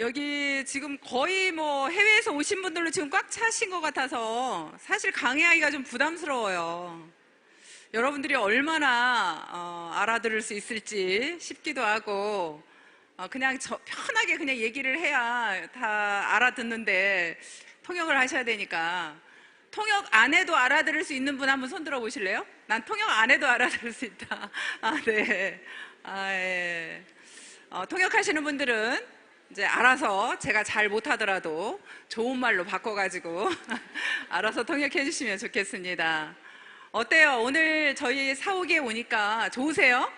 여기 지금 거의 뭐 해외에서 오신 분들로 지금 꽉 차신 것 같아서 사실 강의하기가 좀 부담스러워요. 여러분들이 얼마나 알아들을 수 있을지 싶기도 하고 그냥 편하게 그냥 얘기를 해야 다 알아듣는데 통역을 하셔야 되니까 통역 안 해도 알아들을 수 있는 분 한번 손 들어 보실래요? 난 통역 안 해도 알아들을 수 있다. 아, 네. 예. 통역하시는 분들은 이제 알아서 제가 잘 못하더라도 좋은 말로 바꿔가지고 알아서 통역해 주시면 좋겠습니다. 어때요? 오늘 저희 사옥에 오니까 좋으세요?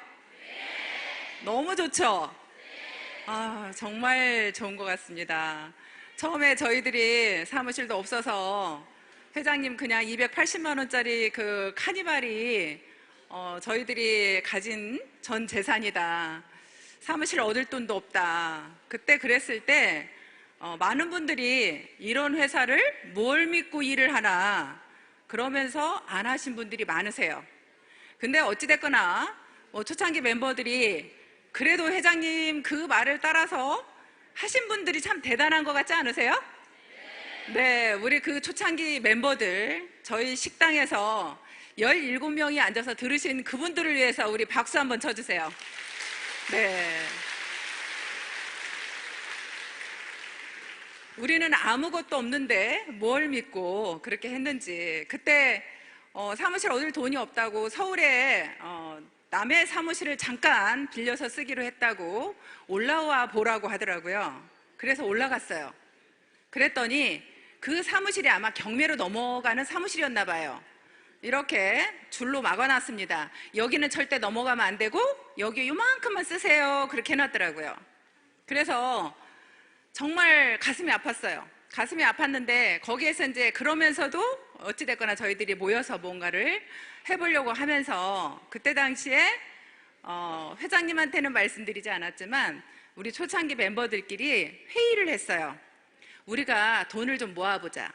너무 좋죠? 아, 정말 좋은 것 같습니다. 처음에 저희들이 사무실도 없어서 회장님 그냥 280만 원짜리 그 카니발이 저희들이 가진 전 재산이다. 사무실 얻을 돈도 없다. 그때 그랬을 때 많은 분들이 이런 회사를 뭘 믿고 일을 하나 그러면서 안 하신 분들이 많으세요. 근데 어찌됐거나 초창기 멤버들이 그래도 회장님 그 말을 따라서 하신 분들이 참 대단한 것 같지 않으세요? 네, 우리 그 초창기 멤버들 저희 식당에서 17명이 앉아서 들으신 그분들을 위해서 우리 박수 한번 쳐주세요. 네. 우리는 아무것도 없는데 뭘 믿고 그렇게 했는지. 그때 사무실 얻을 돈이 없다고 서울에 남의 사무실을 잠깐 빌려서 쓰기로 했다고 올라와 보라고 하더라고요. 그래서 올라갔어요. 그랬더니 그 사무실이 아마 경매로 넘어가는 사무실이었나 봐요. 이렇게 줄로 막아놨습니다. 여기는 절대 넘어가면 안 되고 여기 요만큼만 쓰세요. 그렇게 해놨더라고요. 그래서 정말 가슴이 아팠어요. 가슴이 아팠는데 거기에서 이제 그러면서도 어찌됐거나 저희들이 모여서 뭔가를 해보려고 하면서 그때 당시에 회장님한테는 말씀드리지 않았지만 우리 초창기 멤버들끼리 회의를 했어요. 우리가 돈을 좀 모아보자.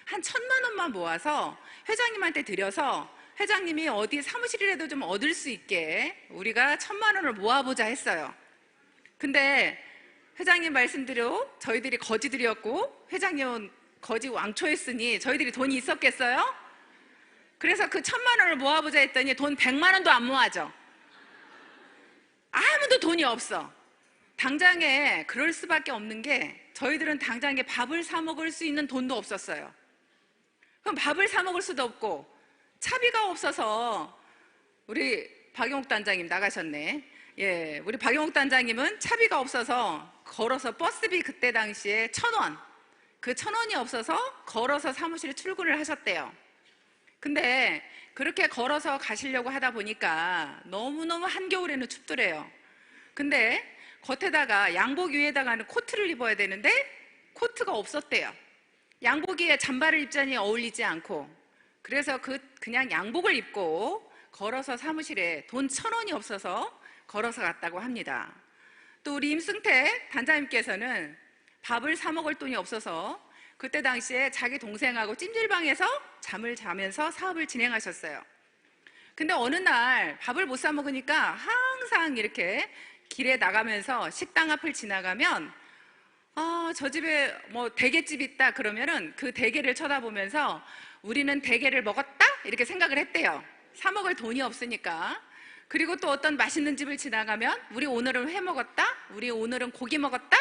한 1,000만 원만 모아서 회장님한테 드려서 회장님이 어디 사무실이라도 좀 얻을 수 있게 우리가 1,000만 원을 모아보자 했어요. 근데 회장님 말씀대로 저희들이 거지들이었고 회장님은 거지 왕초였으니 저희들이 돈이 있었겠어요? 그래서 그 1,000만 원을 모아보자 했더니 돈 100만 원도 안 모아져. 아무도 돈이 없어. 당장에 그럴 수밖에 없는 게 저희들은 당장에 밥을 사 먹을 수 있는 돈도 없었어요. 그럼 밥을 사 먹을 수도 없고 차비가 없어서 우리 박용욱 단장님 나가셨네. 예, 우리 박용욱 단장님은 차비가 없어서 걸어서 버스비 그때 당시에 1,000원. 그 1,000원이 없어서 걸어서 사무실에 출근을 하셨대요. 근데 그렇게 걸어서 가시려고 하다 보니까 너무너무 한겨울에는 춥더래요. 근데 겉에다가 양복 위에다가는 코트를 입어야 되는데 코트가 없었대요. 양복 위에 잠바를 입자니 어울리지 않고 그래서 그냥 양복을 입고 걸어서 사무실에 돈 1,000원이 없어서 걸어서 갔다고 합니다. 또 우리 임승태 단장님께서는 밥을 사 먹을 돈이 없어서 그때 당시에 자기 동생하고 찜질방에서 잠을 자면서 사업을 진행하셨어요. 근데 어느 날 밥을 못 사 먹으니까 항상 이렇게 길에 나가면서 식당 앞을 지나가면 저 집에 뭐 대게집 있다 그러면은 그 대게를 쳐다보면서 우리는 대게를 먹었다? 이렇게 생각을 했대요. 사 먹을 돈이 없으니까. 그리고 또 어떤 맛있는 집을 지나가면 우리 오늘은 회 먹었다? 우리 오늘은 고기 먹었다?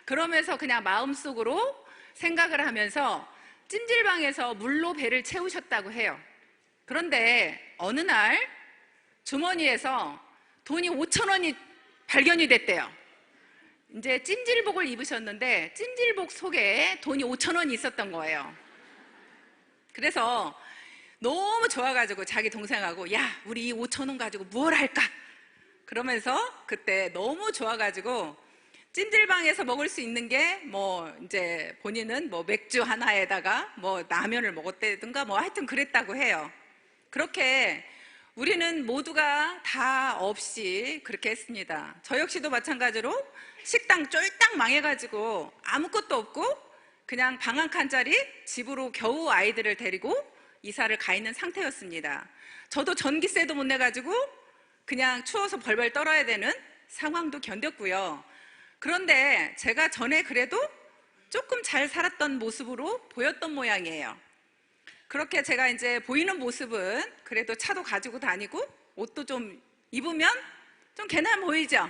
그러면서 그냥 마음속으로 생각을 하면서 찜질방에서 물로 배를 채우셨다고 해요. 그런데 어느 날 주머니에서 돈이 5,000원이 발견이 됐대요. 이제 찜질복을 입으셨는데 찜질복 속에 돈이 5,000원이 있었던 거예요. 그래서 너무 좋아가지고 자기 동생하고 야, 우리 이 5,000원 가지고 뭘 할까? 그러면서 그때 너무 좋아가지고 찜질방에서 먹을 수 있는 게 뭐 이제 본인은 뭐 맥주 하나에다가 뭐 라면을 먹었다든가 뭐 하여튼 그랬다고 해요. 그렇게 우리는 모두가 다 없이 그렇게 했습니다. 저 역시도 마찬가지로 식당 쫄딱 망해가지고 아무것도 없고 그냥 방 한 칸짜리 집으로 겨우 아이들을 데리고 이사를 가 있는 상태였습니다. 저도 전기세도 못 내가지고 그냥 추워서 벌벌 떨어야 되는 상황도 견뎠고요. 그런데 제가 전에 그래도 조금 잘 살았던 모습으로 보였던 모양이에요. 그렇게 제가 이제 보이는 모습은 그래도 차도 가지고 다니고 옷도 좀 입으면 좀 괜한 보이죠?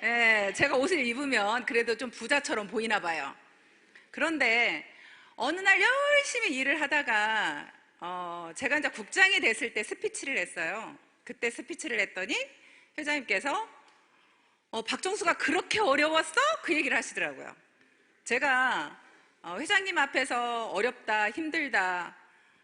예, 제가 옷을 입으면 그래도 좀 부자처럼 보이나 봐요. 그런데 어느 날 열심히 일을 하다가 제가 이제 국장이 됐을 때 스피치를 했어요. 그때 스피치를 했더니 회장님께서 박정수가 그렇게 어려웠어? 그 얘기를 하시더라고요. 제가 회장님 앞에서 어렵다, 힘들다,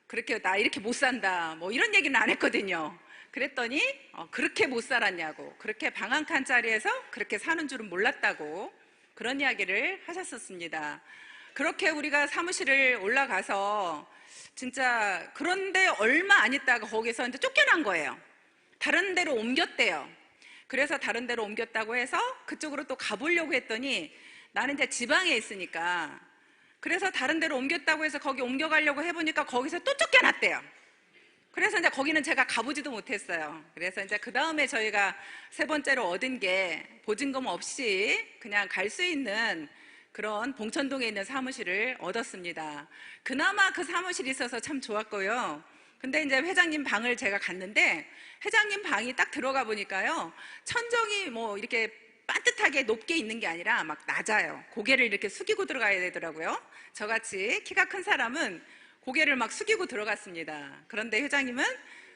그렇게 나 이렇게 못 산다, 뭐 이런 얘기는 안 했거든요. 그랬더니 그렇게 못 살았냐고, 그렇게 방 한 칸 짜리에서 그렇게 사는 줄은 몰랐다고 그런 이야기를 하셨었습니다. 그렇게 우리가 사무실을 올라가서 진짜 그런데 얼마 안 있다가 거기서 이제 쫓겨난 거예요. 다른 데로 옮겼대요. 그래서 다른 데로 옮겼다고 해서 그쪽으로 또 가보려고 했더니 나는 이제 지방에 있으니까, 그래서 다른 데로 옮겼다고 해서 거기 옮겨가려고 해보니까 거기서 또 쫓겨났대요. 그래서 이제 거기는 제가 가보지도 못했어요. 그래서 이제 그 다음에 저희가 세 번째로 얻은 게 보증금 없이 그냥 갈 수 있는 그런 봉천동에 있는 사무실을 얻었습니다. 그나마 그 사무실이 있어서 참 좋았고요. 근데 이제 회장님 방을 제가 갔는데 회장님 방이 딱 들어가 보니까요, 천정이 뭐 이렇게 반듯하게 높게 있는 게 아니라 막 낮아요. 고개를 이렇게 숙이고 들어가야 되더라고요. 저같이 키가 큰 사람은 고개를 막 숙이고 들어갔습니다. 그런데 회장님은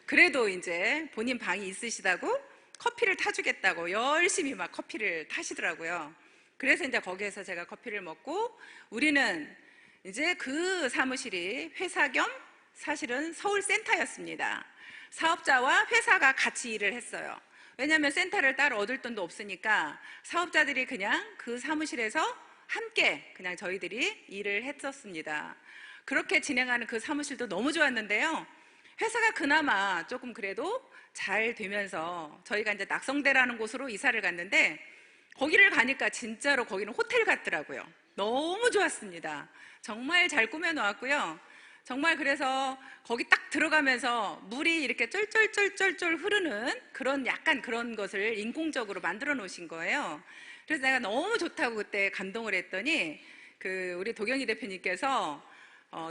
그래도 이제 본인 방이 있으시다고 커피를 타주겠다고 열심히 막 커피를 타시더라고요. 그래서 이제 거기에서 제가 커피를 먹고, 우리는 이제 그 사무실이 회사 겸 사실은 서울 센터였습니다. 사업자와 회사가 같이 일을 했어요. 왜냐하면 센터를 따로 얻을 돈도 없으니까 사업자들이 그냥 그 사무실에서 함께 그냥 저희들이 일을 했었습니다. 그렇게 진행하는 그 사무실도 너무 좋았는데요. 회사가 그나마 조금 그래도 잘 되면서 저희가 이제 낙성대라는 곳으로 이사를 갔는데, 거기를 가니까 진짜로 거기는 호텔 같더라고요. 너무 좋았습니다. 정말 잘 꾸며놓았고요. 정말 그래서 거기 딱 들어가면서 물이 이렇게 쫄쫄쫄쫄쫄 흐르는 그런 약간 그런 것을 인工적으로 만들어 놓으신 거예요. 그래서 내가 너무 좋다고 그때 감동을 했더니 우리 도경희 대표님께서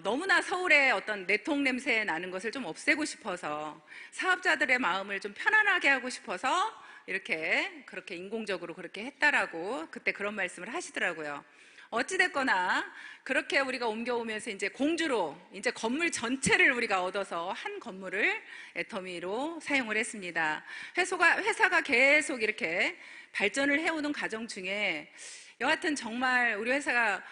너무나 서울의 어떤 내통 냄새 나는 것을 좀 없애고 싶어서, 사업자들의 마음을 좀 편안하게 하고 싶어서 이렇게 그렇게 인工적으로 그렇게 했다라고 그때 그런 말씀을 하시더라고요. 어찌됐거나 그렇게 우리가 옮겨오면서 이제 공주로 이제 건물 전체를 우리가 얻어서 한 건물을 애터미로 사용을 했습니다. 회사가 계속 이렇게 발전을 해오는 과정 중에 여하튼 정말 우리 회사가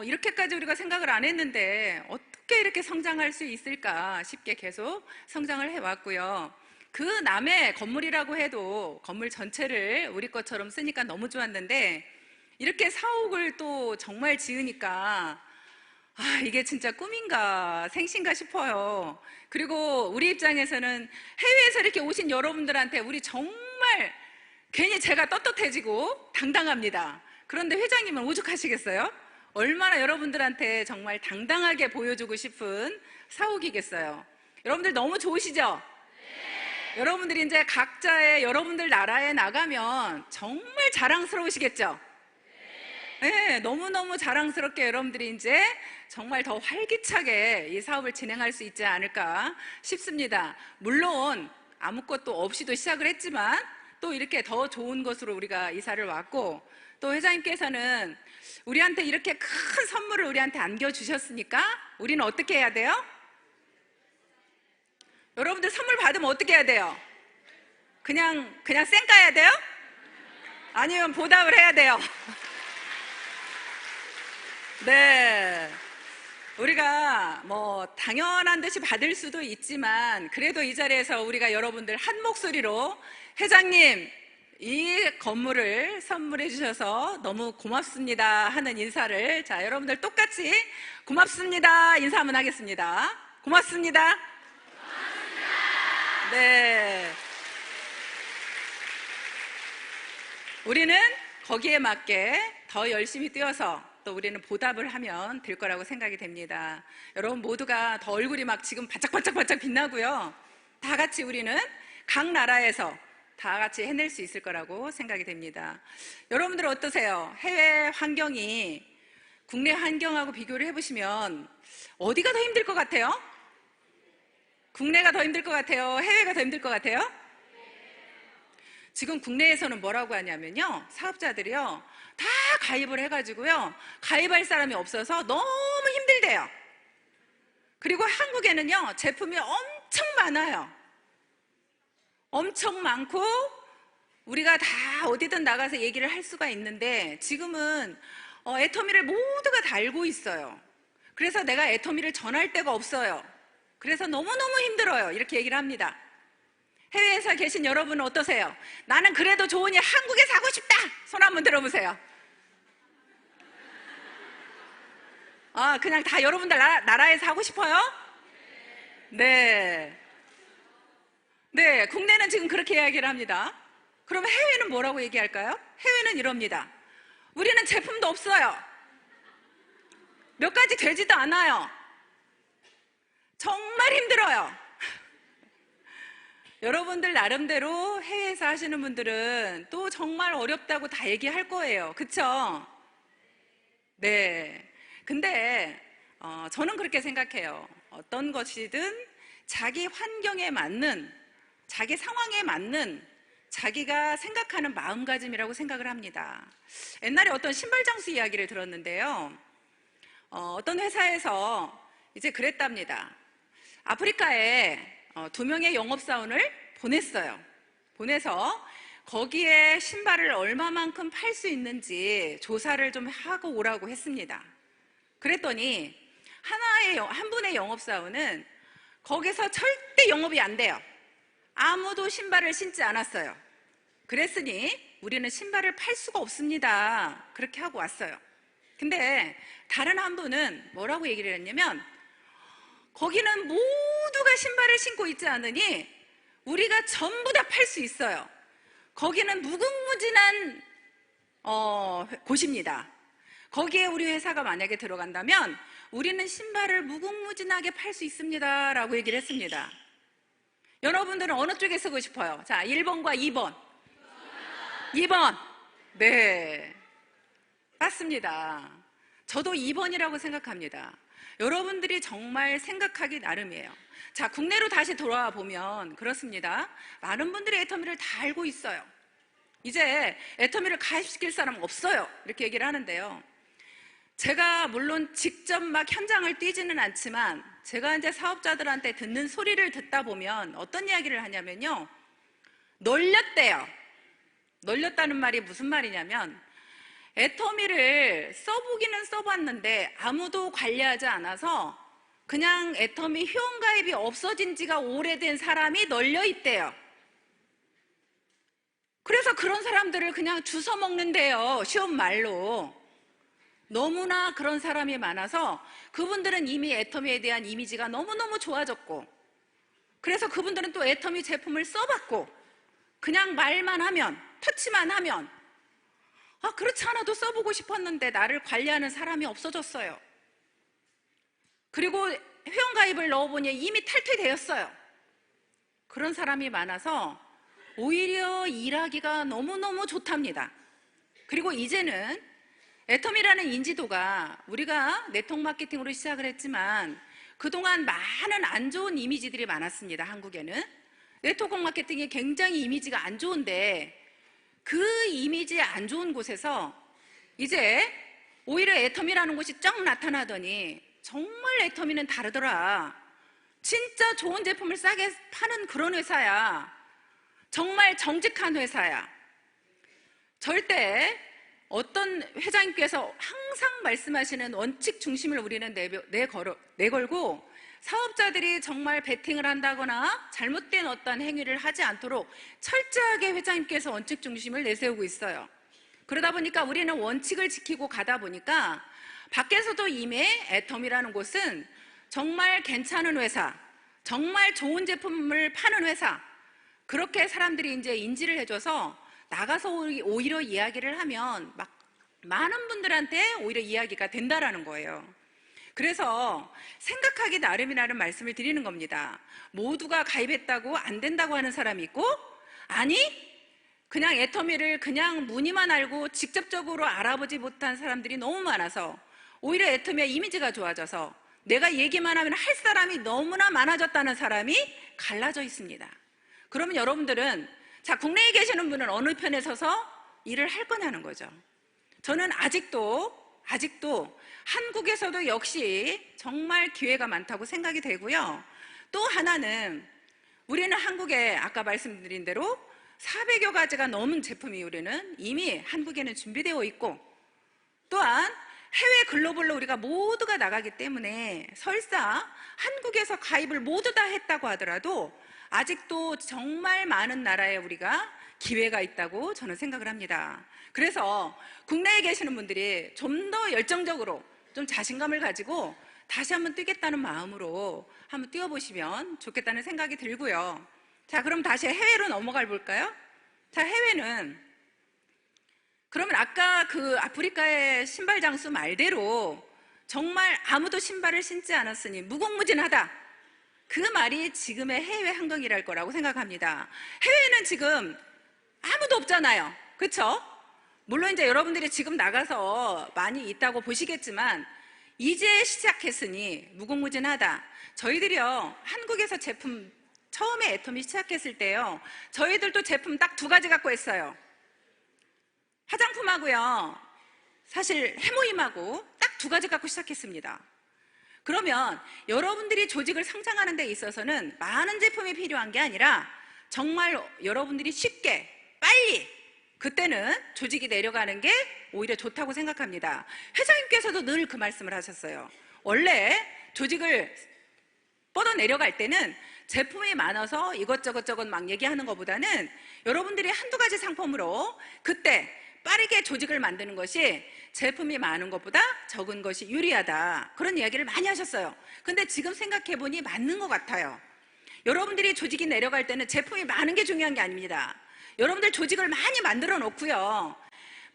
이렇게까지 우리가 생각을 안 했는데 어떻게 이렇게 성장할 수 있을까 싶게 계속 성장을 해왔고요. 그 남의 건물이라고 해도 건물 전체를 우리 것처럼 쓰니까 너무 좋았는데, 이렇게 사옥을 또 정말 지으니까 이게 진짜 꿈인가 생신가 싶어요. 그리고 우리 입장에서는 해외에서 이렇게 오신 여러분들한테 우리 정말 괜히 제가 떳떳해지고 당당합니다. 그런데 회장님은 오죽하시겠어요? 얼마나 여러분들한테 정말 당당하게 보여주고 싶은 사옥이겠어요. 여러분들 너무 좋으시죠? 여러분들이 이제 각자의 여러분들 나라에 나가면 정말 자랑스러우시겠죠? 네, 너무너무 자랑스럽게 여러분들이 이제 정말 더 활기차게 이 사업을 진행할 수 있지 않을까 싶습니다. 물론 아무것도 없이도 시작을 했지만 또 이렇게 더 좋은 것으로 우리가 이사를 왔고, 또 회장님께서는 우리한테 이렇게 큰 선물을 우리한테 안겨주셨으니까 우리는 어떻게 해야 돼요? 여러분들 선물 받으면 어떻게 해야 돼요? 그냥 쌩까야 돼요? 아니면 보답을 해야 돼요? 네, 우리가 뭐 당연한 듯이 받을 수도 있지만 그래도 이 자리에서 우리가 여러분들 한 목소리로 회장님, 이 건물을 선물해 주셔서 너무 고맙습니다 하는 인사를, 자, 여러분들 똑같이 고맙습니다 인사 한번 하겠습니다. 고맙습니다. 네, 우리는 거기에 맞게 더 열심히 뛰어서 또 우리는 보답을 하면 될 거라고 생각이 됩니다. 여러분 모두가 더 얼굴이 막 지금 반짝반짝반짝 빛나고요. 다 같이 우리는 각 나라에서 다 같이 해낼 수 있을 거라고 생각이 됩니다. 여러분들 어떠세요? 해외 환경이 국내 환경하고 비교를 해보시면 어디가 더 힘들 것 같아요? 국내가 더 힘들 것 같아요? 해외가 더 힘들 것 같아요? 지금 국내에서는 뭐라고 하냐면요, 사업자들이요 다 가입을 해가지고요 가입할 사람이 없어서 너무 힘들대요. 그리고 한국에는요 제품이 엄청 많아요. 엄청 많고 우리가 다 어디든 나가서 얘기를 할 수가 있는데 지금은 애터미를 모두가 다 알고 있어요. 그래서 내가 애터미를 전할 데가 없어요. 그래서 너무너무 힘들어요. 이렇게 얘기를 합니다. 해외에서 계신 여러분은 어떠세요? 나는 그래도 좋으니 한국에 사고 싶다! 손 한번 들어보세요. 그냥 다 여러분들 나라에서 하고 싶어요? 네. 네, 국내는 지금 그렇게 이야기를 합니다. 그럼 해외는 뭐라고 얘기할까요? 해외는 이럽니다. 우리는 제품도 없어요. 몇 가지 되지도 않아요. 정말 힘들어요. 여러분들 나름대로 해외에서 하시는 분들은 또 정말 어렵다고 다 얘기할 거예요. 그쵸? 네. 근데 저는 그렇게 생각해요. 어떤 것이든 자기 환경에 맞는, 자기 상황에 맞는 자기가 생각하는 마음가짐이라고 생각을 합니다. 옛날에 어떤 신발 장수 이야기를 들었는데요. 어떤 회사에서 이제 그랬답니다. 아프리카에 2명의 영업사원을 보냈어요. 보내서 거기에 신발을 얼마만큼 팔 수 있는지 조사를 좀 하고 오라고 했습니다. 그랬더니 한 분의 영업사원은 거기서 절대 영업이 안 돼요. 아무도 신발을 신지 않았어요. 그랬으니 우리는 신발을 팔 수가 없습니다. 그렇게 하고 왔어요. 근데 다른 한 분은 뭐라고 얘기를 했냐면 거기는 모두가 신발을 신고 있지 않으니 우리가 전부 다 팔 수 있어요. 거기는 무궁무진한 곳입니다. 거기에 우리 회사가 만약에 들어간다면 우리는 신발을 무궁무진하게 팔 수 있습니다 라고 얘기를 했습니다. 여러분들은 어느 쪽에 쓰고 싶어요? 자, 1번과 2번. 2번. 네, 맞습니다. 저도 2번이라고 생각합니다. 여러분들이 정말 생각하기 나름이에요. 자, 국내로 다시 돌아와 보면 그렇습니다. 많은 분들이 애터미를 다 알고 있어요. 이제 애터미를 가입시킬 사람 없어요. 이렇게 얘기를 하는데요. 제가 물론 직접 막 현장을 뛰지는 않지만 제가 이제 사업자들한테 듣는 소리를 듣다 보면 어떤 이야기를 하냐면요. 널렸대요. 널렸다는 말이 무슨 말이냐면 애터미를 써보기는 써봤는데 아무도 관리하지 않아서 그냥 애터미 회원가입이 없어진 지가 오래된 사람이 널려 있대요. 그래서 그런 사람들을 그냥 주워 먹는데요. 쉬운 말로. 너무나 그런 사람이 많아서 그분들은 이미 애터미에 대한 이미지가 너무너무 좋아졌고 그래서 그분들은 또 애터미 제품을 써봤고 그냥 말만 하면, 터치만 하면 그렇지 않아도 써보고 싶었는데 나를 관리하는 사람이 없어졌어요. 그리고 회원가입을 넣어보니 이미 탈퇴되었어요. 그런 사람이 많아서 오히려 일하기가 너무너무 좋답니다. 그리고 이제는 애터미라는 인지도가 우리가 네트워크 마케팅으로 시작을 했지만 그동안 많은 안 좋은 이미지들이 많았습니다. 한국에는 네트워크 마케팅이 굉장히 이미지가 안 좋은데 그 이미지 안 좋은 곳에서 이제 오히려 애터미라는 곳이 쫙 나타나더니 정말 애터미는 다르더라. 진짜 좋은 제품을 싸게 파는 그런 회사야. 정말 정직한 회사야. 절대 어떤 회장님께서 항상 말씀하시는 원칙 중심을 우리는 내걸고 사업자들이 정말 베팅을 한다거나 잘못된 어떤 행위를 하지 않도록 철저하게 회장님께서 원칙 중심을 내세우고 있어요. 그러다 보니까 우리는 원칙을 지키고 가다 보니까 밖에서도 이미 애터미라는 곳은 정말 괜찮은 회사, 정말 좋은 제품을 파는 회사, 그렇게 사람들이 이제 인지를 해줘서 나가서 오히려 이야기를 하면 막 많은 분들한테 오히려 이야기가 된다라는 거예요. 그래서 생각하기 나름이라는 말씀을 드리는 겁니다. 모두가 가입했다고 안 된다고 하는 사람이 있고 아니 그냥 애터미를 그냥 무늬만 알고 직접적으로 알아보지 못한 사람들이 너무 많아서 오히려 애터미의 이미지가 좋아져서 내가 얘기만 하면 할 사람이 너무나 많아졌다는 사람이 갈라져 있습니다. 그러면 여러분들은 자, 국내에 계시는 분은 어느 편에 서서 일을 할 거냐는 거죠. 저는 아직도 한국에서도 역시 정말 기회가 많다고 생각이 되고요. 또 하나는 우리는 한국에 아까 말씀드린 대로 400여 가지가 넘은 제품이 우리는 이미 한국에는 준비되어 있고, 또한 해외 글로벌로 우리가 모두가 나가기 때문에 설사 한국에서 가입을 모두 다 했다고 하더라도 아직도 정말 많은 나라에 우리가 기회가 있다고 저는 생각을 합니다. 그래서 국내에 계시는 분들이 좀 더 열정적으로 좀 자신감을 가지고 다시 한번 뛰겠다는 마음으로 한번 뛰어보시면 좋겠다는 생각이 들고요. 자, 그럼 다시 해외로 넘어가 볼까요? 자, 해외는 그러면 아까 그 아프리카의 신발 장수 말대로 정말 아무도 신발을 신지 않았으니 무궁무진하다, 그 말이 지금의 해외 환경이랄 거라고 생각합니다. 해외에는 지금 아무도 없잖아요. 그렇죠? 물론 이제 여러분들이 지금 나가서 많이 있다고 보시겠지만 이제 시작했으니 무궁무진하다. 저희들이요, 한국에서 제품 처음에 애터미 시작했을 때요, 저희들도 제품 딱 2가지 갖고 했어요. 화장품하고요, 사실 해모임하고 딱 2가지 갖고 시작했습니다. 그러면 여러분들이 조직을 성장하는 데 있어서는 많은 제품이 필요한 게 아니라 정말 여러분들이 쉽게 빨리 그때는 조직이 내려가는 게 오히려 좋다고 생각합니다. 회장님께서도 늘 그 말씀을 하셨어요. 원래 조직을 뻗어 내려갈 때는 제품이 많아서 이것저것 막 얘기하는 것보다는 여러분들이 1-2가지 상품으로 그때 빠르게 조직을 만드는 것이 제품이 많은 것보다 적은 것이 유리하다, 그런 이야기를 많이 하셨어요. 근데 지금 생각해보니 맞는 것 같아요. 여러분들이 조직이 내려갈 때는 제품이 많은 게 중요한 게 아닙니다. 여러분들 조직을 많이 만들어 놓고요,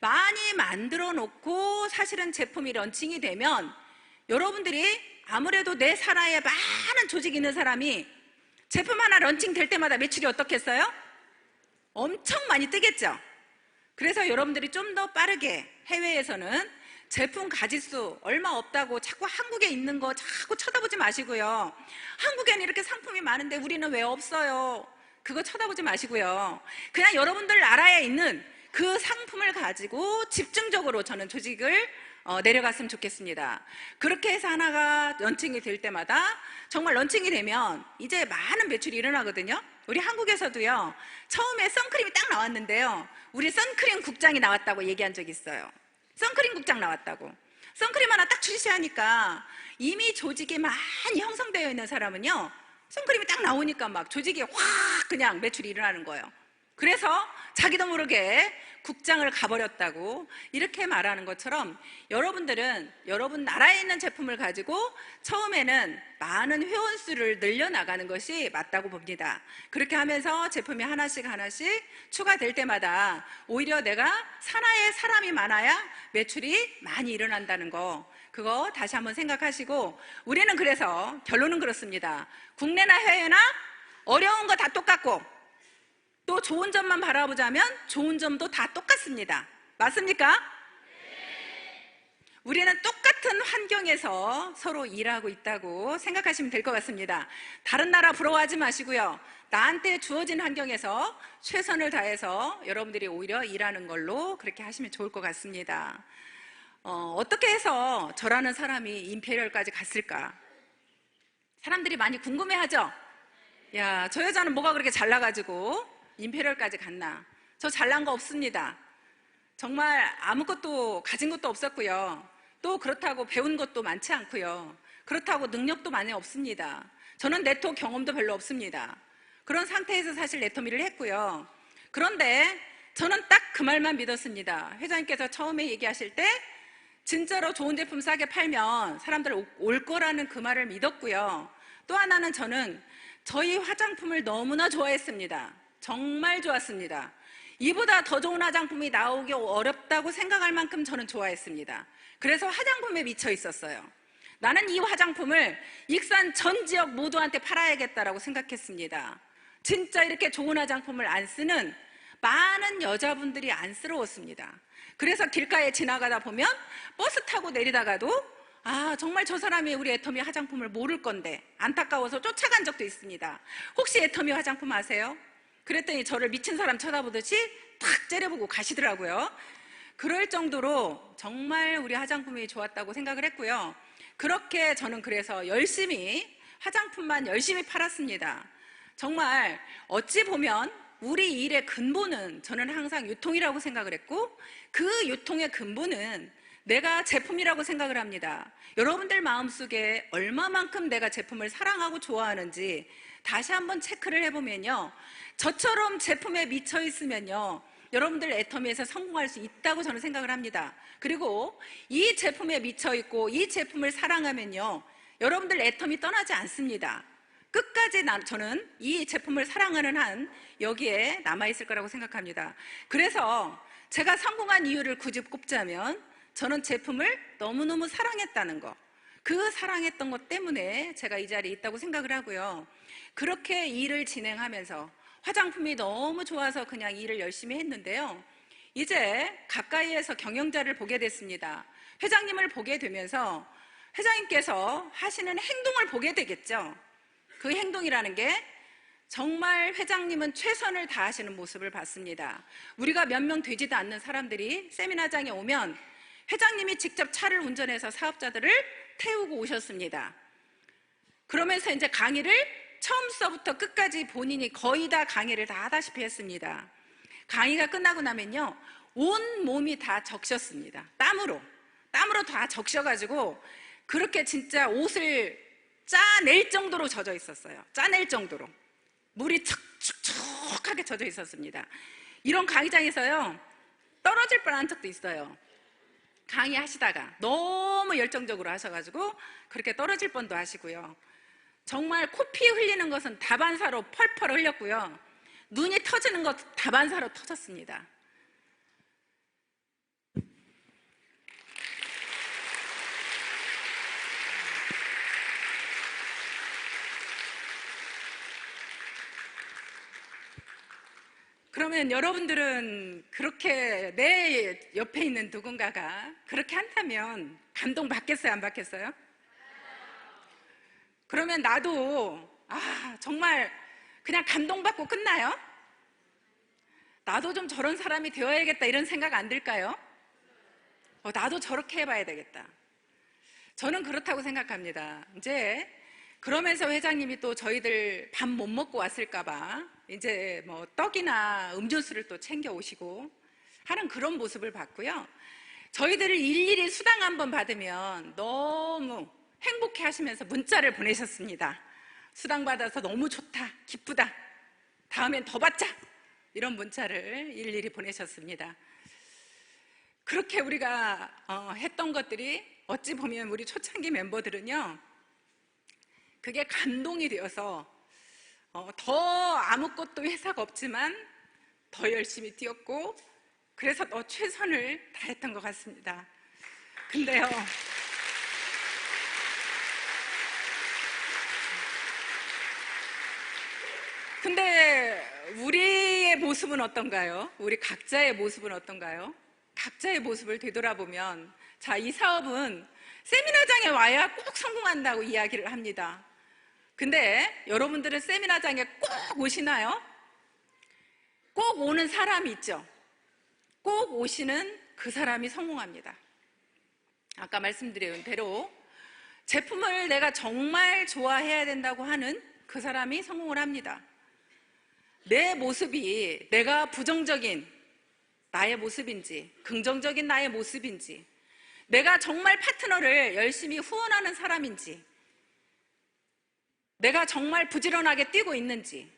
많이 만들어 놓고 사실은 제품이 런칭이 되면 여러분들이 아무래도 내 산하에 많은 조직이 있는 사람이 제품 하나 런칭 될 때마다 매출이 어떻겠어요? 엄청 많이 뜨겠죠. 그래서 여러분들이 좀 더 빠르게 해외에서는 제품 가짓수 얼마 없다고 자꾸 한국에 있는 거 자꾸 쳐다보지 마시고요. 한국에는 이렇게 상품이 많은데 우리는 왜 없어요? 그거 쳐다보지 마시고요. 그냥 여러분들 나라에 있는 그 상품을 가지고 집중적으로 저는 조직을 내려갔으면 좋겠습니다. 그렇게 해서 하나가 런칭이 될 때마다 정말 런칭이 되면 이제 많은 매출이 일어나거든요. 우리 한국에서도요, 처음에 선크림이 딱 나왔는데요, 우리 선크림 국장이 나왔다고 얘기한 적이 있어요. 선크림 국장 나왔다고. 선크림 하나 딱 출시하니까 이미 조직이 많이 형성되어 있는 사람은요, 선크림이 딱 나오니까 막 조직이 확 그냥 매출이 일어나는 거예요. 그래서 자기도 모르게 국장을 가버렸다고 이렇게 말하는 것처럼 여러분들은 여러분 나라에 있는 제품을 가지고 처음에는 많은 회원수를 늘려나가는 것이 맞다고 봅니다. 그렇게 하면서 제품이 하나씩 추가될 때마다 오히려 내가 산하에 사람이 많아야 매출이 많이 일어난다는 거, 그거 다시 한번 생각하시고, 우리는 그래서 결론은 그렇습니다. 국내나 해외나 어려운 거 다 똑같고 또 좋은 점만 바라보자면 좋은 점도 다 똑같습니다. 맞습니까? 우리는 똑같은 환경에서 서로 일하고 있다고 생각하시면 될 것 같습니다. 다른 나라 부러워하지 마시고요, 나한테 주어진 환경에서 최선을 다해서 여러분들이 오히려 일하는 걸로 그렇게 하시면 좋을 것 같습니다. 어떻게 해서 저라는 사람이 임페리얼까지 갔을까? 사람들이 많이 궁금해하죠? 야, 저 여자는 뭐가 그렇게 잘나가지고 임페리얼까지 갔나? 저 잘난 거 없습니다. 정말 아무것도 가진 것도 없었고요, 또 그렇다고 배운 것도 많지 않고요, 그렇다고 능력도 많이 없습니다. 저는 네트워크 경험도 별로 없습니다. 그런 상태에서 사실 네터미를 했고요. 그런데 저는 딱 그 말만 믿었습니다. 회장님께서 처음에 얘기하실 때 진짜로 좋은 제품 싸게 팔면 사람들 올 거라는 그 말을 믿었고요. 또 하나는 저는 저희 화장품을 너무나 좋아했습니다. 정말 좋았습니다. 이보다 더 좋은 화장품이 나오기 어렵다고 생각할 만큼 저는 좋아했습니다. 그래서 화장품에 미쳐 있었어요. 나는 이 화장품을 익산 전 지역 모두한테 팔아야겠다라고 생각했습니다. 진짜 이렇게 좋은 화장품을 안 쓰는 많은 여자분들이 안쓰러웠습니다. 그래서 길가에 지나가다 보면 버스 타고 내리다가도 정말 저 사람이 우리 애터미 화장품을 모를 건데 안타까워서 쫓아간 적도 있습니다. 혹시 애터미 화장품 아세요? 그랬더니 저를 미친 사람 쳐다보듯이 탁 째려보고 가시더라고요. 그럴 정도로 정말 우리 화장품이 좋았다고 생각을 했고요. 그렇게 저는 그래서 화장품만 열심히 팔았습니다. 정말 어찌 보면 우리 일의 근본은 저는 항상 유통이라고 생각을 했고, 그 유통의 근본은 내가 제품이라고 생각을 합니다. 여러분들 마음속에 얼마만큼 내가 제품을 사랑하고 좋아하는지 다시 한번 체크를 해보면요, 저처럼 제품에 미쳐 있으면요, 여러분들 애터미에서 성공할 수 있다고 저는 생각을 합니다. 그리고 이 제품에 미쳐 있고 이 제품을 사랑하면요, 여러분들 애터미 떠나지 않습니다. 끝까지 저는 이 제품을 사랑하는 한 여기에 남아있을 거라고 생각합니다. 그래서 제가 성공한 이유를 굳이 꼽자면 저는 제품을 너무너무 사랑했다는 거, 그 사랑했던 것 때문에 제가 이 자리에 있다고 생각을 하고요. 그렇게 일을 진행하면서 화장품이 너무 좋아서 그냥 일을 열심히 했는데요, 이제 가까이에서 경영자를 보게 됐습니다. 회장님을 보게 되면서 회장님께서 하시는 행동을 보게 되겠죠. 그 행동이라는 게 정말 회장님은 최선을 다하시는 모습을 봤습니다. 우리가 몇 명 되지도 않는 사람들이 세미나장에 오면 회장님이 직접 차를 운전해서 사업자들을 태우고 오셨습니다. 그러면서 이제 강의를 처음서부터 끝까지 본인이 거의 다 강의를 다 하다시피 했습니다. 강의가 끝나고 나면요, 온 몸이 다 적셨습니다. 땀으로 다 적셔가지고 그렇게 진짜 옷을 짜낼 정도로 젖어 있었어요. 짜낼 정도로 물이 척척하게 젖어 있었습니다. 이런 강의장에서요, 떨어질 뻔한 적도 있어요. 강의하시다가 너무 열정적으로 하셔가지고 그렇게 떨어질 뻔도 하시고요. 정말 코피 흘리는 것은 다반사로 펄펄 흘렸고요, 눈이 터지는 것도 다반사로 터졌습니다. 그러면 여러분들은 그렇게 내 옆에 있는 누군가가 그렇게 한다면 감동 받겠어요, 안 받겠어요? 그러면 나도 정말 그냥 감동받고 끝나요? 나도 좀 저런 사람이 되어야겠다 이런 생각 안 들까요? 나도 저렇게 해봐야 되겠다. 저는 그렇다고 생각합니다. 이제 그러면서 회장님이 또 저희들 밥 못 먹고 왔을까봐 이제 뭐 떡이나 음료수를 또 챙겨 오시고 하는 그런 모습을 봤고요. 저희들을 일일이 수당 한번 받으면 너무 행복해 하시면서 문자를 보내셨습니다. 수당 받아서 너무 좋다, 기쁘다, 다음엔 더 받자, 이런 문자를 일일이 보내셨습니다. 그렇게 우리가 했던 것들이 어찌 보면 우리 초창기 멤버들은요, 그게 감동이 되어서 더 아무것도 회사가 없지만 더 열심히 뛰었고, 그래서 더 최선을 다했던 것 같습니다. 근데요, 근데 우리의 모습은 어떤가요? 우리 각자의 모습은 어떤가요? 각자의 모습을 되돌아보면, 자, 이 사업은 세미나장에 와야 꼭 성공한다고 이야기를 합니다. 근데 여러분들은 세미나장에 꼭 오시나요? 꼭 오는 사람이 있죠. 꼭 오시는 그 사람이 성공합니다. 아까 말씀드린 대로 제품을 내가 정말 좋아해야 된다고 하는 그 사람이 성공을 합니다. 내 모습이 내가 부정적인 나의 모습인지 긍정적인 나의 모습인지, 내가 정말 파트너를 열심히 후원하는 사람인지, 내가 정말 부지런하게 뛰고 있는지,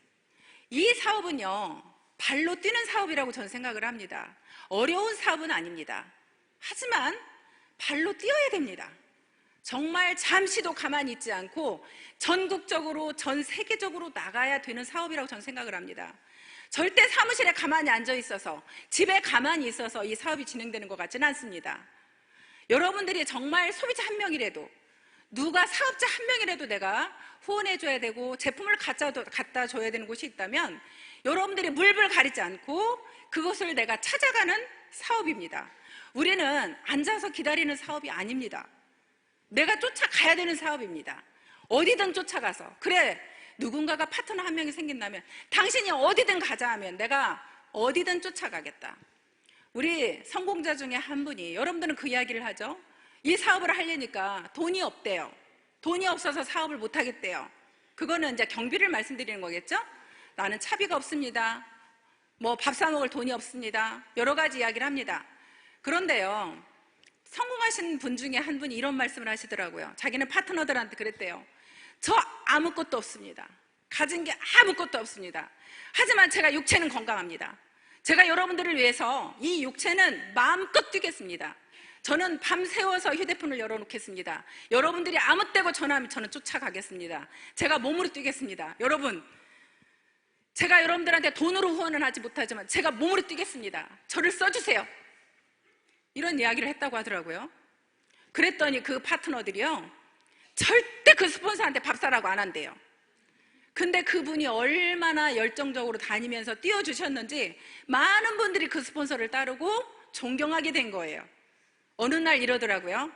이 사업은요, 발로 뛰는 사업이라고 저는 생각을 합니다. 어려운 사업은 아닙니다. 하지만 발로 뛰어야 됩니다. 정말 잠시도 가만히 있지 않고 전국적으로, 전 세계적으로 나가야 되는 사업이라고 저는 생각을 합니다. 절대 사무실에 가만히 앉아 있어서, 집에 가만히 있어서 이 사업이 진행되는 것 같지는 않습니다. 여러분들이 정말 소비자 한 명이라도, 누가 사업자 한 명이라도 내가 후원해줘야 되고 제품을 갖다 줘야 되는 곳이 있다면 여러분들이 물불 가리지 않고 그것을 내가 찾아가는 사업입니다. 우리는 앉아서 기다리는 사업이 아닙니다. 내가 쫓아가야 되는 사업입니다. 어디든 쫓아가서, 그래, 누군가가 파트너 한 명이 생긴다면 당신이 어디든 가자 하면 내가 어디든 쫓아가겠다. 우리 성공자 중에 한 분이, 여러분들은 그 이야기를 하죠. 이 사업을 하려니까 돈이 없대요. 돈이 없어서 사업을 못 하겠대요. 그거는 이제 경비를 말씀드리는 거겠죠? 나는 차비가 없습니다. 뭐 밥 사 먹을 돈이 없습니다. 여러 가지 이야기를 합니다. 그런데요, 성공하신 분 중에 한 분이 이런 말씀을 하시더라고요. 자기는 파트너들한테 그랬대요. 저 아무것도 없습니다. 가진 게 아무것도 없습니다. 하지만 제가 육체는 건강합니다. 제가 여러분들을 위해서 이 육체는 마음껏 뛰겠습니다. 저는 밤새워서 휴대폰을 열어놓겠습니다. 여러분들이 아무 때고 전화하면 저는 쫓아가겠습니다. 제가 몸으로 뛰겠습니다. 여러분, 제가 여러분들한테 돈으로 후원은 하지 못하지만 제가 몸으로 뛰겠습니다. 저를 써주세요. 이런 이야기를 했다고 하더라고요. 그랬더니 그 파트너들이요, 절대 그 스폰서한테 밥 사라고 안 한대요. 근데 그분이 얼마나 열정적으로 다니면서 띄워주셨는지 많은 분들이 그 스폰서를 따르고 존경하게 된 거예요. 어느 날 이러더라고요.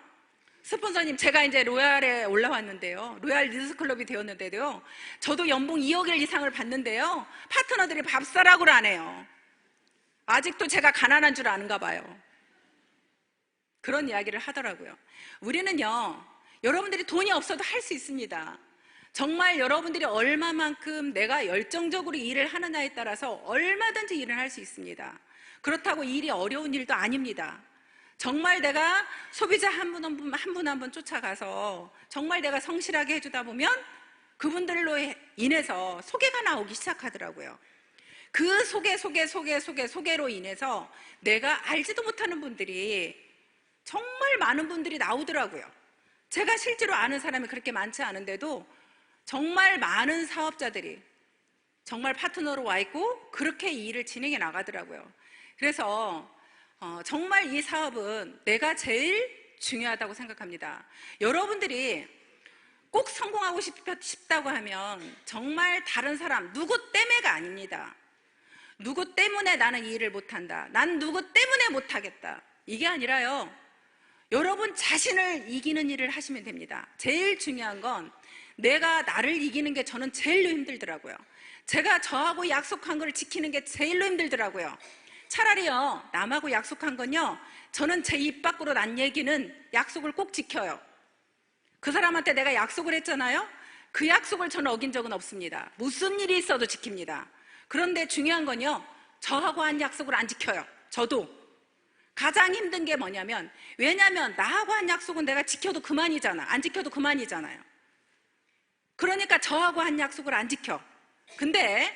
스폰서님, 제가 이제 로얄에 올라왔는데요, 로얄 리드스클럽이 되었는데도요, 저도 연봉 2억 이상을 받는데요, 파트너들이 밥 사라고를 안 해요. 아직도 제가 가난한 줄 아는가 봐요. 그런 이야기를 하더라고요. 우리는요, 여러분들이 돈이 없어도 할 수 있습니다. 정말 여러분들이 얼마만큼 내가 열정적으로 일을 하느냐에 따라서 얼마든지 일을 할 수 있습니다. 그렇다고 일이 어려운 일도 아닙니다. 정말 내가 소비자 한 분 한 분 쫓아가서 정말 내가 성실하게 해주다 보면 그분들로 인해서 소개가 나오기 시작하더라고요. 그 소개로 인해서 내가 알지도 못하는 분들이, 정말 많은 분들이 나오더라고요. 제가 실제로 아는 사람이 그렇게 많지 않은데도 정말 많은 사업자들이 정말 파트너로 와 있고 그렇게 이 일을 진행해 나가더라고요. 그래서 정말 이 사업은 내가 제일 중요하다고 생각합니다. 여러분들이 꼭 성공하고 싶다고 하면 정말 다른 사람 누구 때문에가 아닙니다. 누구 때문에 나는 이 일을 못한다, 난 누구 때문에 못하겠다, 이게 아니라요, 여러분 자신을 이기는 일을 하시면 됩니다. 제일 중요한 건 내가 나를 이기는 게 저는 제일로 힘들더라고요. 제가 저하고 약속한 걸 지키는 게 제일로 힘들더라고요. 차라리요, 남하고 약속한 건요, 저는 제 입 밖으로 난 얘기는 약속을 꼭 지켜요. 그 사람한테 내가 약속을 했잖아요. 그 약속을 저는 어긴 적은 없습니다. 무슨 일이 있어도 지킵니다. 그런데 중요한 건요, 저하고 한 약속을 안 지켜요. 저도. 가장 힘든 게 뭐냐면, 왜냐면 나하고 한 약속은 내가 지켜도 그만이잖아. 안 지켜도 그만이잖아요. 그러니까 저하고 한 약속을 안 지켜. 근데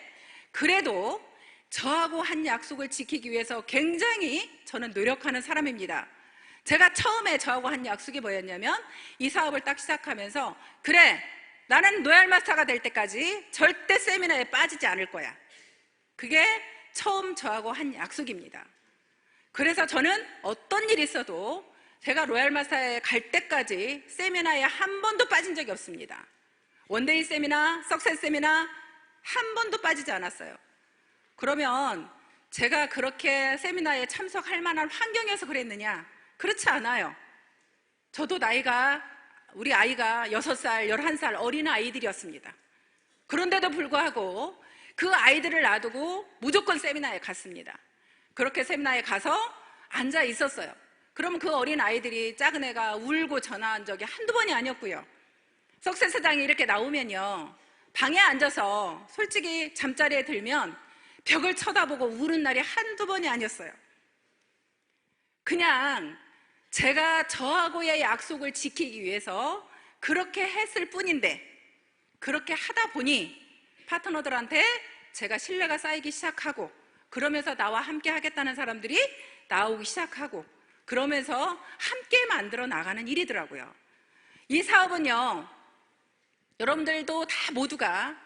그래도 저하고 한 약속을 지키기 위해서 굉장히 저는 노력하는 사람입니다. 제가 처음에 저하고 한 약속이 뭐였냐면, 이 사업을 딱 시작하면서, 그래, 나는 로얄 마스터가 될 때까지 절대 세미나에 빠지지 않을 거야. 그게 처음 저하고 한 약속입니다. 그래서 저는 어떤 일이 있어도 제가 로얄 마스터에 갈 때까지 세미나에 한 번도 빠진 적이 없습니다. 원데이 세미나, 석세스 세미나 한 번도 빠지지 않았어요. 그러면 제가 그렇게 세미나에 참석할 만한 환경이어서 그랬느냐? 그렇지 않아요. 저도 나이가, 우리 아이가 6살, 11살 어린 아이들이었습니다. 그런데도 불구하고 그 아이들을 놔두고 무조건 세미나에 갔습니다. 그렇게 세미나에 가서 앉아 있었어요. 그러면 그 어린 아이들이, 작은 애가 울고 전화한 적이 한두 번이 아니었고요. 석세스장이 이렇게 나오면요, 방에 앉아서 솔직히 잠자리에 들면 벽을 쳐다보고 우는 날이 한두 번이 아니었어요. 그냥 제가 저하고의 약속을 지키기 위해서 그렇게 했을 뿐인데, 그렇게 하다 보니 파트너들한테 제가 신뢰가 쌓이기 시작하고, 그러면서 나와 함께 하겠다는 사람들이 나오기 시작하고, 그러면서 함께 만들어 나가는 일이더라고요. 이 사업은요, 여러분들도 다 모두가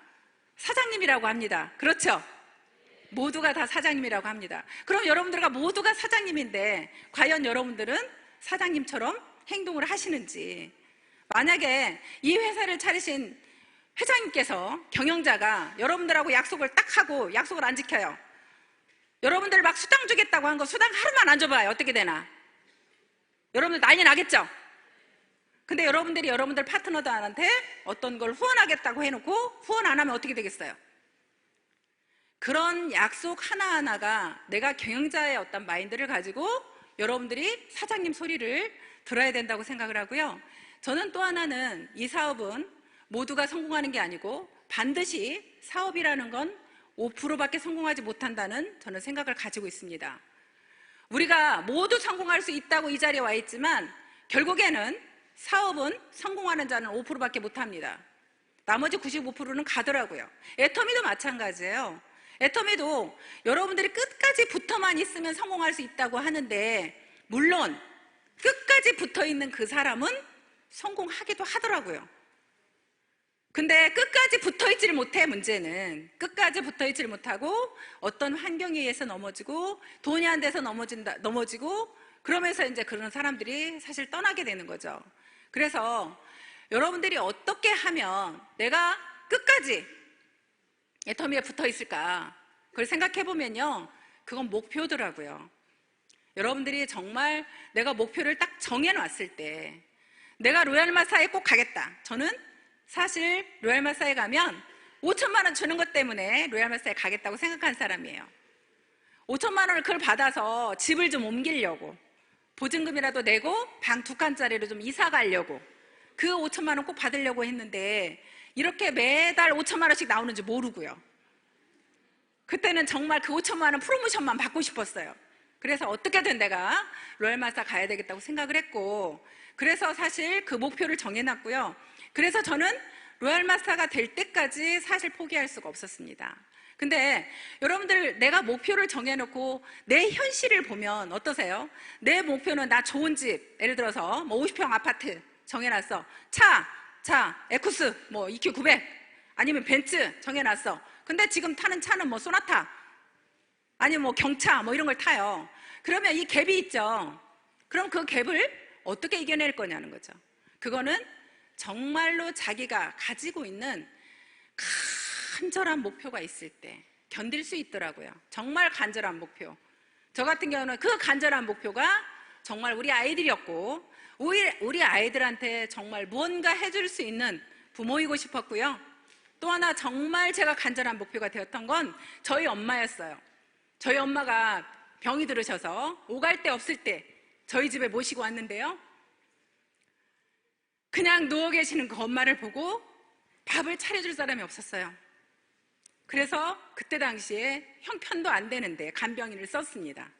사장님이라고 합니다. 그렇죠? 모두가 다 사장님이라고 합니다. 그럼 여러분들과 모두가 사장님인데 과연 여러분들은 사장님처럼 행동을 하시는지, 만약에 이 회사를 차리신 회장님께서, 경영자가 여러분들하고 약속을 딱 하고 약속을 안 지켜요. 여러분들 막 수당 주겠다고 한 거 수당 하루만 안 줘봐요. 어떻게 되나? 여러분들 난리 나겠죠? 근데 여러분들이 여러분들 파트너들한테 어떤 걸 후원하겠다고 해놓고 후원 안 하면 어떻게 되겠어요? 그런 약속 하나하나가 내가 경영자의 어떤 마인드를 가지고 여러분들이 사장님 소리를 들어야 된다고 생각을 하고요. 저는 또 하나는 이 사업은 모두가 성공하는 게 아니고 반드시 사업이라는 건 5%밖에 성공하지 못한다는 저는 생각을 가지고 있습니다. 우리가 모두 성공할 수 있다고 이 자리에 와 있지만 결국에는 사업은 성공하는 자는 5%밖에 못합니다. 나머지 95%는 가더라고요. 애터미도 마찬가지예요. 애터미도 여러분들이 끝까지 붙어만 있으면 성공할 수 있다고 하는데 물론 끝까지 붙어있는 그 사람은 성공하기도 하더라고요. 근데 끝까지 붙어있지를 못해. 문제는 끝까지 붙어있지를 못하고 어떤 환경에 의해서 넘어지고 돈이 안 돼서 넘어지고 그러면서 이제 그런 사람들이 사실 떠나게 되는 거죠. 그래서 여러분들이 어떻게 하면 내가 끝까지 애터미에 붙어 있을까? 그걸 생각해 보면요, 그건 목표더라고요. 여러분들이 정말 내가 목표를 딱 정해놨을 때 내가 로얄마사에 꼭 가겠다. 저는 사실 로얄마사에 가면 5천만 원 주는 것 때문에 로얄마사에 가겠다고 생각한 사람이에요. 5천만 원을 그걸 받아서 집을 좀 옮기려고, 보증금이라도 내고 방 2칸짜리로 좀 이사 가려고, 그 5천만 원 꼭 받으려고 했는데 이렇게 매달 5천만 원씩 나오는지 모르고요. 그때는 정말 그 5천만 원 프로모션만 받고 싶었어요. 그래서 어떻게든 내가 로얄마사 가야 되겠다고 생각을 했고, 그래서 사실 그 목표를 정해놨고요. 그래서 저는 로얄마사가 될 때까지 사실 포기할 수가 없었습니다. 근데 여러분들, 내가 목표를 정해놓고 내 현실을 보면 어떠세요? 내 목표는 나 좋은 집, 예를 들어서 뭐 50평 아파트 정해놨어. 차, 에쿠스, 뭐 EQ 900 아니면 벤츠 정해놨어. 근데 지금 타는 차는 뭐 소나타 아니면 뭐 경차 뭐 이런 걸 타요. 그러면 이 갭이 있죠. 그럼 그 갭을 어떻게 이겨낼 거냐는 거죠. 그거는 정말로 자기가 가지고 있는 간절한 목표가 있을 때 견딜 수 있더라고요. 정말 간절한 목표. 저 같은 경우는 그 간절한 목표가 정말 우리 아이들이었고, 우리 아이들한테 정말 무언가 해줄 수 있는 부모이고 싶었고요. 또 하나 정말 제가 간절한 목표가 되었던 건 저희 엄마였어요. 저희 엄마가 병이 들으셔서 오갈 데 없을 때 저희 집에 모시고 왔는데요, 그냥 누워 계시는 그 엄마를 보고 밥을 차려줄 사람이 없었어요. 그래서 그때 당시에 형편도 안 되는데 간병인을 썼습니다.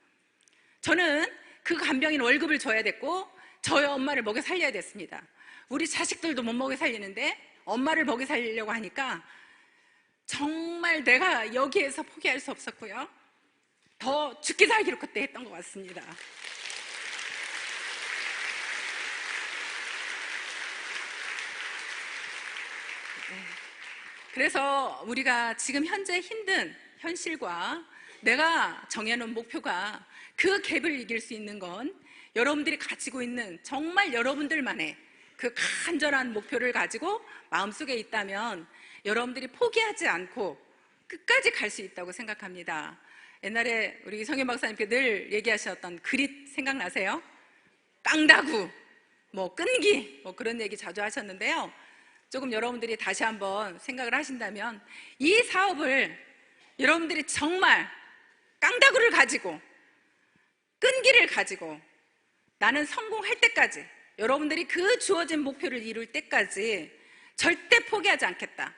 저는 그 간병인 월급을 줘야 됐고 저희 엄마를 먹여 살려야 됐습니다. 우리 자식들도 못 먹여 살리는데 엄마를 먹여 살리려고 하니까 정말 내가 여기에서 포기할 수 없었고요. 더 죽기 살기로 그때 했던 것 같습니다. 그래서 우리가 지금 현재 힘든 현실과 내가 정해놓은 목표가 그 갭을 이길 수 있는 건 여러분들이 가지고 있는 정말 여러분들만의 그 간절한 목표를 가지고 마음속에 있다면 여러분들이 포기하지 않고 끝까지 갈 수 있다고 생각합니다. 옛날에 우리 성현 박사님께 늘 얘기하셨던 그릿 생각나세요? 깡다구, 뭐 끈기, 뭐 그런 얘기 자주 하셨는데요. 조금 여러분들이 다시 한번 생각을 하신다면 이 사업을 여러분들이 정말 깡다구를 가지고 끈기를 가지고 나는 성공할 때까지, 여러분들이 그 주어진 목표를 이룰 때까지 절대 포기하지 않겠다,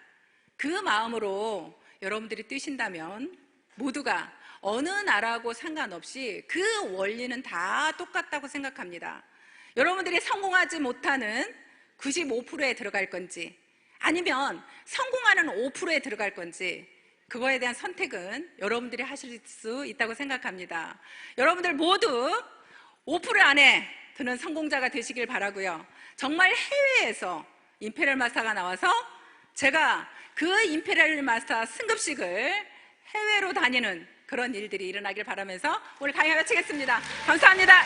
그 마음으로 여러분들이 뛰신다면 모두가 어느 나라하고 상관없이 그 원리는 다 똑같다고 생각합니다. 여러분들이 성공하지 못하는 95%에 들어갈 건지 아니면 성공하는 5%에 들어갈 건지, 그거에 대한 선택은 여러분들이 하실 수 있다고 생각합니다. 여러분들 모두 5% 안에 드는 성공자가 되시길 바라고요. 정말 해외에서 임페리얼 마스터가 나와서 제가 그 임페리얼 마스터 승급식을 해외로 다니는 그런 일들이 일어나길 바라면서 오늘 강의 마치겠습니다. 감사합니다.